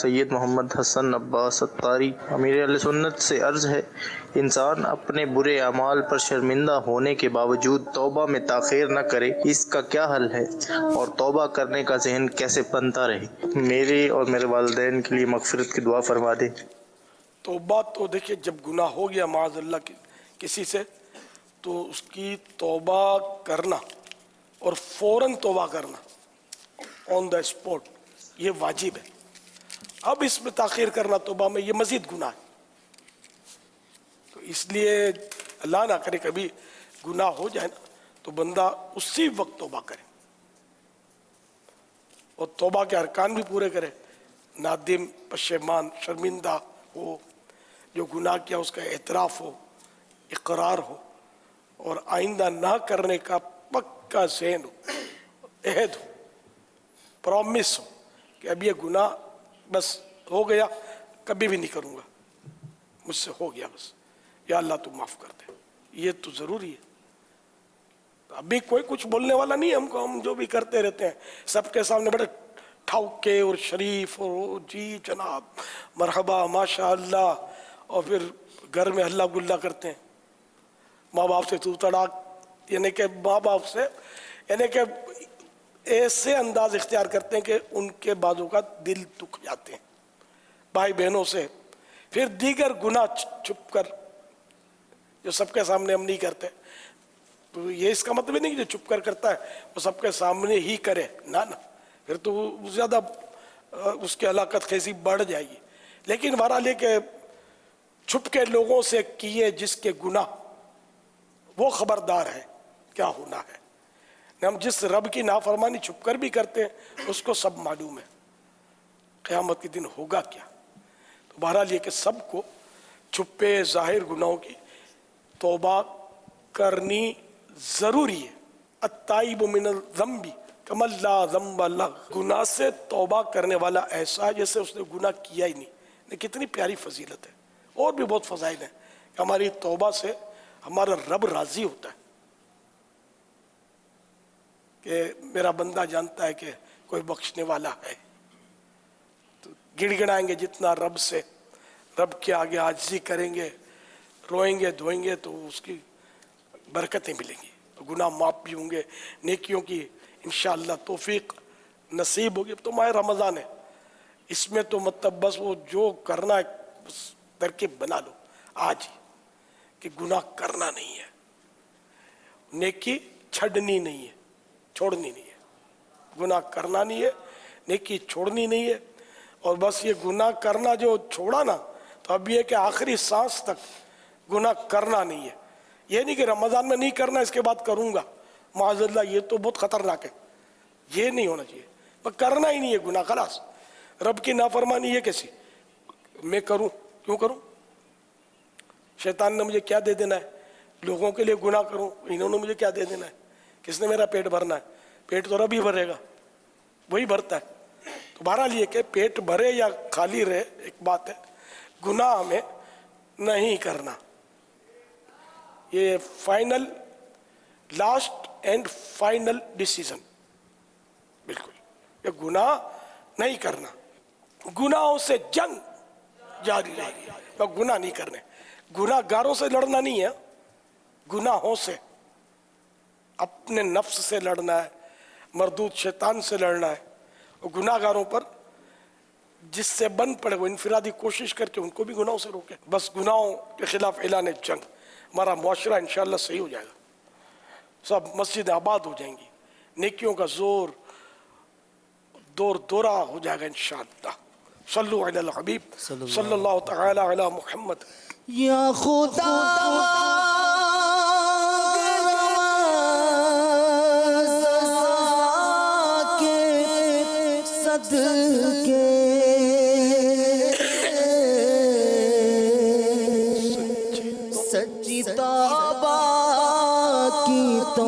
سید محمد حسن عباس اتاری امیر اہل سنت سے عرض ہے، انسان اپنے برے اعمال پر شرمندہ ہونے کے باوجود توبہ میں تاخیر نہ کرے، اس کا کیا حل ہے اور توبہ کرنے کا ذہن کیسے بنتا رہے؟ میرے اور میرے والدین کے لیے مغفرت کی دعا فرما دیں۔ توبہ تو دیکھیے، جب گناہ ہو گیا معاذ اللہ کسی سے، تو اس کی توبہ کرنا اور فوراً توبہ کرنا آن دا اسپوٹ، یہ واجب ہے۔ اب اس میں تاخیر کرنا توبہ میں، یہ مزید گناہ ہے۔ تو اس لیے اللہ نہ کرے کبھی گناہ ہو جائے نا تو بندہ اسی وقت توبہ کرے اور توبہ کے ارکان بھی پورے کرے، نادم، پشیمان، شرمندہ ہو، جو گناہ کیا اس کا اعتراف ہو، اقرار ہو، اور آئندہ نہ کرنے کا پکا ذہن ہو، عہد ہو، پرومس ہو کہ اب یہ گناہ بس ہو گیا، کبھی بھی نہیں کروں گا، مجھ سے ہو گیا بس، یا اللہ تو معاف کر دے۔ یہ تو ضروری ہے۔ ابھی کوئی کچھ بولنے والا نہیں ہے ہم کو، ہم جو بھی کرتے رہتے ہیں سب کے سامنے بڑے ٹھوکے اور شریف اور جی جناب مرحبا ماشاء اللہ، اور پھر گھر میں ہلا گلا کرتے ہیں، ماں باپ سے تو تڑاک، یعنی کہ ماں باپ سے یعنی کہ ایسے انداز اختیار کرتے ہیں کہ ان کے بعضوں کا دل دکھ جاتے ہیں، بھائی بہنوں سے، پھر دیگر گناہ چھپ کر جو سب کے سامنے ہم نہیں کرتے۔ تو یہ اس کا مطلب نہیں کہ جو چھپ کر کرتا ہے وہ سب کے سامنے ہی کرے، نہ پھر تو زیادہ اس کی ہلاکت خیزی بڑھ جائے گی۔ لیکن بہرحال یہ کہ چھپ کے لوگوں سے کیے جس کے گناہ، وہ خبردار ہے کیا ہونا ہے۔ ہم جس رب کی نافرمانی چھپ کر بھی کرتے ہیں اس کو سب معلوم ہے قیامت کے دن ہوگا کیا۔ تو بہرحال یہ کہ سب کو چھپے ظاہر گناہوں کی توبہ کرنی ضروری ہے۔ التائب من الذنب کمن لا ذنب لہ، گناہ سے توبہ کرنے والا ایسا جیسے اس نے گناہ کیا ہی نہیں۔ کتنی پیاری فضیلت ہے، اور بھی بہت فضائل ہیں کہ ہماری توبہ سے ہمارا رب راضی ہوتا ہے کہ میرا بندہ جانتا ہے کہ کوئی بخشنے والا ہے۔ تو گڑ گڑائیں گے جتنا رب سے، رب کے آگے عاجزی کریں گے، روئیں گے دھوئیں گے تو اس کی برکتیں ملیں گی، تو گناہ معاف بھی ہوں گے، نیکیوں کی انشاءاللہ توفیق نصیب ہوگی۔ تو ماہ رمضان ہے، اس میں تو مطلب بس وہ جو کرنا ہے بس ترکیب بنا لو آج ہی کہ گناہ کرنا نہیں ہے، نیکی چھڑنی نہیں ہے، چھوڑنی نہیں ہے، گناہ کرنا نہیں ہے، نیکی چھوڑنی نہیں ہے۔ اور بس یہ گناہ کرنا جو چھوڑا نا تو اب یہ کہ آخری سانس تک گناہ کرنا نہیں ہے۔ یہ نہیں کہ رمضان میں نہیں کرنا اس کے بعد کروں گا، معاذ اللہ، یہ تو بہت خطرناک ہے، یہ نہیں ہونا چاہیے۔ بس کرنا ہی نہیں ہے گناہ، خلاص۔ رب کی نافرمانی یہ کیسی، میں کروں، کیوں کروں؟ شیطان نے مجھے کیا دے دینا ہے؟ لوگوں کے لیے گناہ کروں، انہوں نے مجھے کیا دے دینا ہے؟ کس نے میرا پیٹ بھرنا ہے؟ پیٹ تو رب ہی بھرے گا، وہی بھرتا ہے۔ تو بہرحال یہ کہ پیٹ بھرے یا خالی رہے ایک بات ہے، گناہ ہمیں نہیں کرنا، یہ final, last and final decision, بالکل، یہ گناہ نہیں کرنا۔ گناہوں سے جنگ جاری رہے گی، گناہ نہیں کرنے، گناہ گاروں سے لڑنا نہیں ہے، گناہوں سے، اپنے نفس سے لڑنا ہے، مردود شیطان سے لڑنا ہے، اور گناہ گاروں پر جس سے بن پڑے وہ انفرادی کوشش کر کے ان کو بھی گناہوں سے روکے۔ بس گناہوں کے خلاف اعلان جنگ، ہمارا معاشرہ انشاءاللہ صحیح ہو جائے گا، سب مسجد آباد ہو جائیں گی، نیکیوں کا زور دور دورہ ہو جائے گا انشاءاللہ۔ صلو علی الحبیب صلی اللہ تعالی علی محمد۔ یا خدا کے صدقے سچی توبہ کی تو